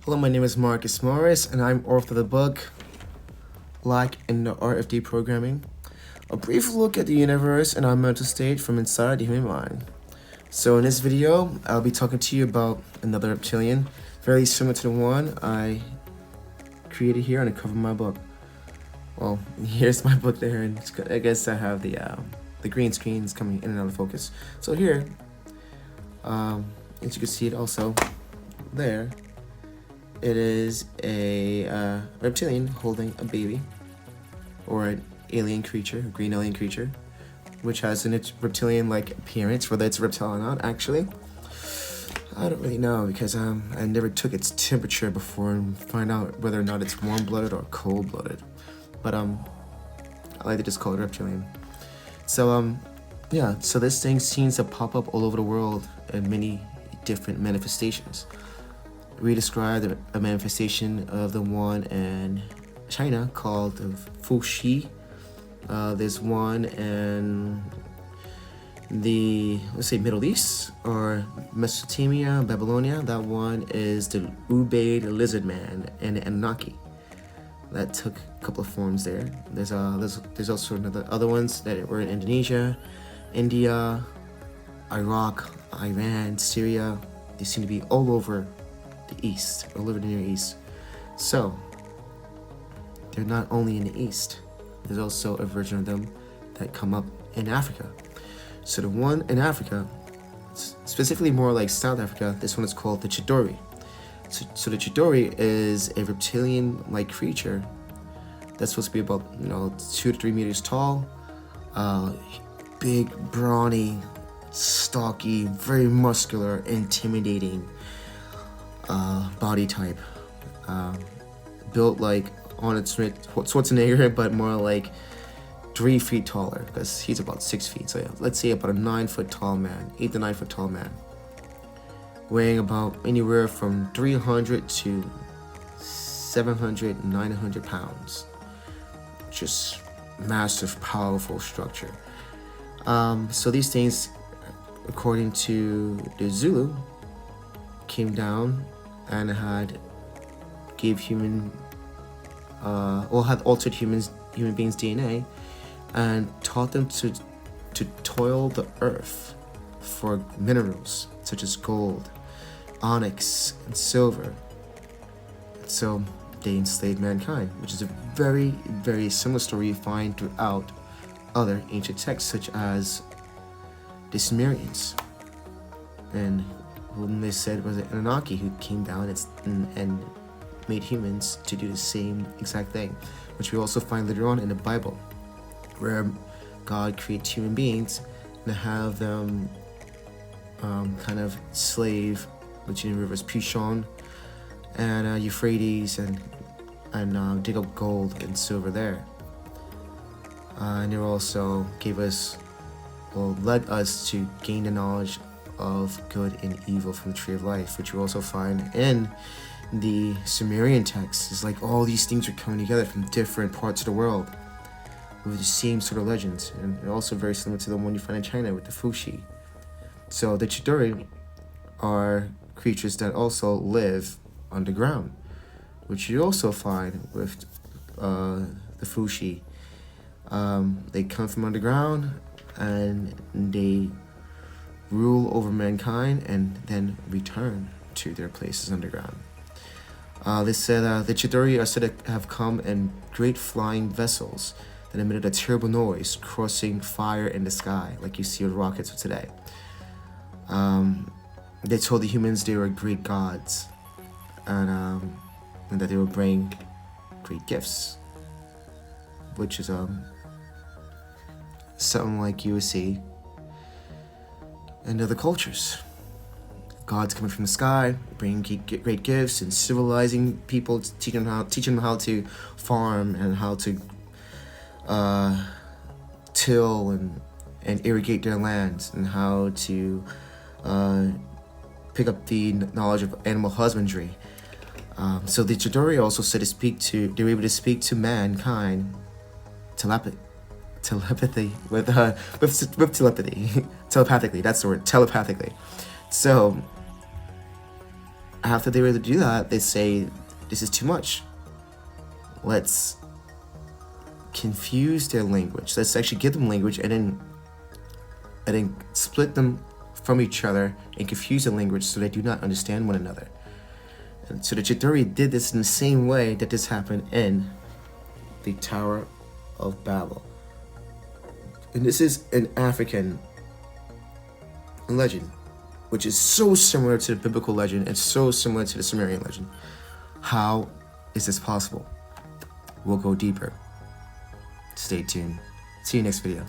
Hello, my name is Marcus Morris, and I'm author of the book Like in the Art of Deprogramming, a brief look at the universe and our mental state from inside the human mind. So in this video, I'll be talking to you about another reptilian, very similar to the one I created here on the cover of my book. Well, here's my book there, and I guess I have the green screens coming in and out of focus. So here, as you can see it also there, it is a reptilian holding a baby, or an alien creature, a green alien creature, which has an reptilian-like appearance. Whether it's a reptile or not, actually, I don't really know, because I never took its temperature before and find out whether or not it's warm-blooded or cold-blooded. But I like to just call it reptilian. So yeah, so this thing seems to pop up all over the world in many different manifestations. We described a manifestation of the one in China called the Fuxi. There's one in the, let's say, Middle East or Mesopotamia, Babylonia. That one is the Ubaid lizard man and the Anunnaki. That took a couple of forms there. There's also other ones that were in Indonesia, India, Iraq, Iran, Syria. They seem to be all over the East, all over the Near East. So they're not only in the East, there's also a version of them that come up in Africa. So the one in Africa, specifically more like South Africa, this one is called the Chitauri. So the Chitauri is a reptilian-like creature that's supposed to be about 2 to 3 meters tall, big, brawny, stocky, very muscular, intimidating body type, built like Arnold Schwarzenegger, but more like 3 feet taller, because he's about 6 feet. So yeah, let's say about a 9 foot tall man, 8 to 9 foot tall man, weighing about anywhere from 300 to 700, 900 pounds. Just massive, powerful structure. So these things, according to the Zulu, came down and had altered human beings' DNA and taught them to toil the earth for minerals such as gold, onyx, and silver. So they enslaved mankind, which is a very, very similar story you find throughout other ancient texts, such as the Sumerians, and whom they said was an Anunnaki who came down and made humans to do the same exact thing, which we also find later on in the Bible, where God creates human beings and have them kind of slave between rivers Pishon and Euphrates and dig up gold and silver there. And they also led us to gain the knowledge of good and evil from the tree of life, which we also find in the Sumerian texts. It's like all these things are coming together from different parts of the world with the same sort of legends, and also very similar to the one you find in China with the Fuxi. So the Chitauri are creatures that also live underground, which you also find with the Fuxi. They come from underground and they rule over mankind and then return to their places underground. They said the Chitauri are said to have come in great flying vessels that emitted a terrible noise, crossing fire in the sky, like you see with rockets today. They told the humans they were great gods, and that they would bring great gifts, which is something like you would see in other cultures. Gods coming from the sky, bringing great gifts and civilizing people, teaching them how to farm and how to till and irrigate their lands, and how to pick up the knowledge of animal husbandry. So the Chitauri also said they were able to speak to mankind telepathically. That's the word, telepathically. So after they were able to do that, they say, this is too much. Let's confuse their language. Let's actually give them language and then split them from each other and confuse the language so they do not understand one another. And so the Chitauri did this in the same way that this happened in the Tower of Babel. And this is an African legend, which is so similar to the biblical legend and so similar to the Sumerian legend. How is this possible? We'll go deeper. Stay tuned. See you next video.